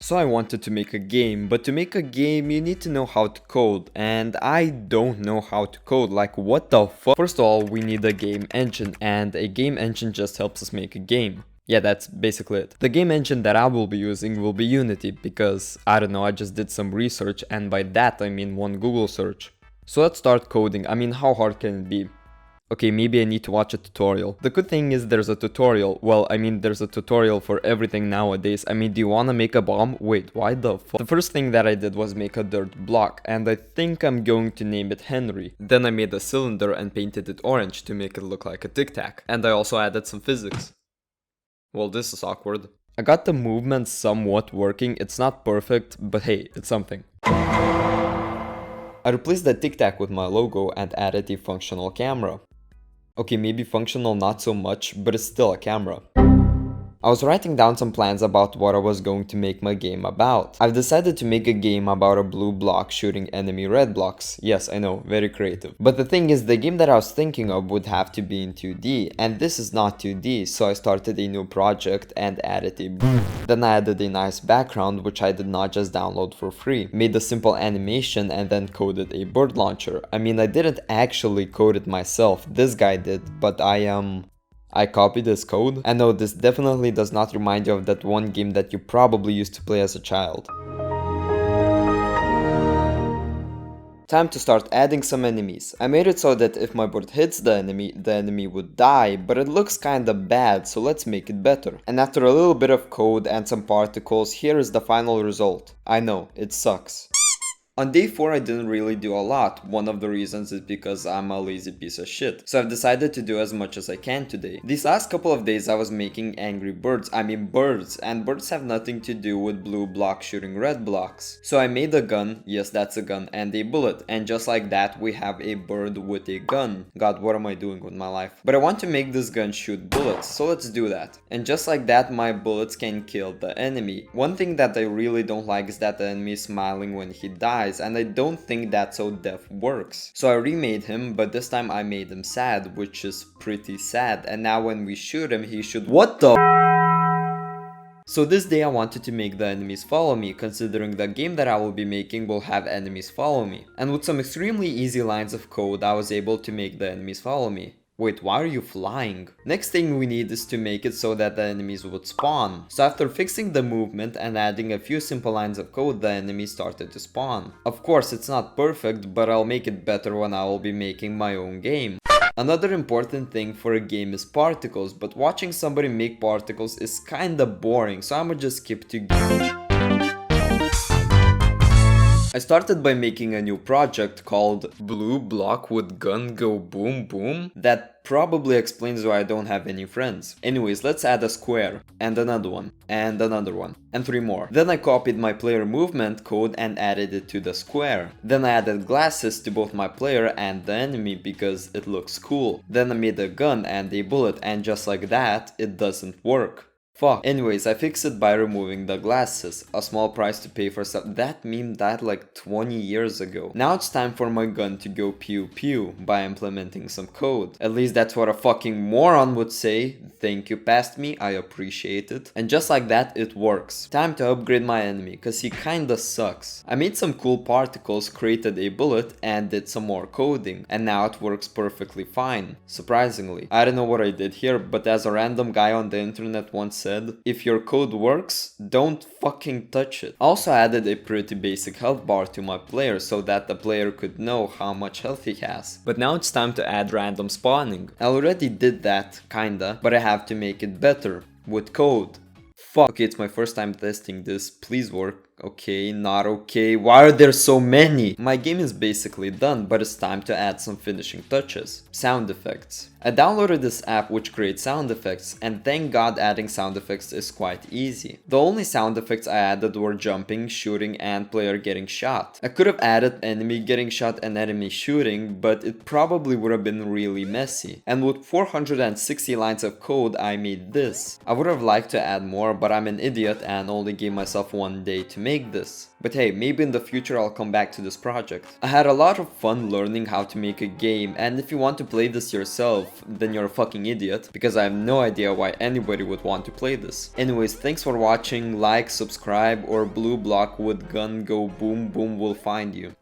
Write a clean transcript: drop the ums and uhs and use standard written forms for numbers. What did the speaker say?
So I wanted to make a game, but to make a game you need to know how to code, and I don't know how to code, like what the fuck? First of all, we need a game engine, and a game engine just helps us make a game. Yeah, that's basically it. The game engine that I will be using will be Unity, because, I don't know, I just did some research, and by that I mean one Google search. So let's start coding. I mean, how hard can it be? Okay, maybe I need to watch a tutorial. The good thing is there's a tutorial. Well, I mean, there's a tutorial for everything nowadays. I mean, do you wanna make a bomb? Wait, why the fuck? The first thing that I did was make a dirt block, and I think I'm going to name it Henry. Then I made a cylinder and painted it orange to make it look like a tic tac. And I also added some physics. Well, this is awkward. I got the movement somewhat working. It's not perfect, but hey, it's something. I replaced the tic tac with my logo and added a functional camera. Okay, maybe functional not so much, but it's still a camera. I was writing down some plans about what I was going to make my game about. I've decided to make a game about a blue block shooting enemy red blocks. Yes, I know, very creative. But the thing is, the game that I was thinking of would have to be in 2D, and this is not 2D, so I started a new project and added a Then I added a nice background, which I did not just download for free. Made a simple animation and then coded a bird launcher. I mean, I didn't actually code it myself, this guy did, but I copied this code. I know this definitely does not remind you of that one game that you probably used to play as a child. Time to start adding some enemies. I made it so that if my bird hits the enemy would die, but it looks kinda bad, so let's make it better. And after a little bit of code and some particles, here is the final result. I know, it sucks. On day 4 I didn't really do a lot. One of the reasons is because I'm a lazy piece of shit. So I've decided to do as much as I can today. These last couple of days I was making angry birds. I mean birds. And birds have nothing to do with blue blocks shooting red blocks. So I made a gun, yes that's a gun, and a bullet. And just like that we have a bird with a gun. God, what am I doing with my life? But I want to make this gun shoot bullets, so let's do that. And just like that my bullets can kill the enemy. One thing that I really don't like is that the enemy is smiling when he dies. And I don't think that's how death works. So I remade him, but this time I made him sad, which is pretty sad. And now when we shoot him, he should— What the— So this day I wanted to make the enemies follow me, considering the game that I will be making will have enemies follow me. And with some extremely easy lines of code, I was able to make the enemies follow me. Wait, why are you flying? Next thing we need is to make it so that the enemies would spawn. So after fixing the movement and adding a few simple lines of code, the enemies started to spawn. Of course, it's not perfect, but I'll make it better when I will be making my own game. Another important thing for a game is particles, but watching somebody make particles is kinda boring, so I'ma just skip to game. I started by making a new project called Blue Block with Gun Go Boom Boom. That probably explains why I don't have any friends. Anyways, let's add a square, and another one, and another one, and 3 more. Then I copied my player movement code and added it to the square. Then I added glasses to both my player and the enemy because it looks cool. Then I made a gun and a bullet, and just like that, it doesn't work. Fuck. Anyways, I fixed it by removing the glasses. A small price to pay for stuff. That meme died like 20 years ago. Now it's time for my gun to go pew pew by implementing some code. At least that's what a fucking moron would say. Thank you past me, I appreciate it. And just like that, it works. Time to upgrade my enemy, cause he kinda sucks. I made some cool particles, created a bullet, and did some more coding. And now it works perfectly fine. Surprisingly. I don't know what I did here, but as a random guy on the internet once said, if your code works, don't fucking touch it. Also added a pretty basic health bar to my player so that the player could know how much health he has. But now it's time to add random spawning. I already did that, kinda, but I have to make it better with code. Fuck. Okay, it's my first time testing this. Please work. Okay, not okay. Why are there so many? My game is basically done, but it's time to add some finishing touches. Sound effects. I downloaded this app which creates sound effects, and thank god adding sound effects is quite easy. The only sound effects I added were jumping, shooting, and player getting shot. I could have added enemy getting shot and enemy shooting, but it probably would have been really messy. And with 460 lines of code, I made this. I would have liked to add more, but I'm an idiot and only gave myself 1 day to make this. But hey, maybe in the future I'll come back to this project. I had a lot of fun learning how to make a game, and if you want to play this yourself, then you're a fucking idiot, because I have no idea why anybody would want to play this. Anyways, thanks for watching, like, subscribe, or Blue Block with Gun Go Boom Boom will find you.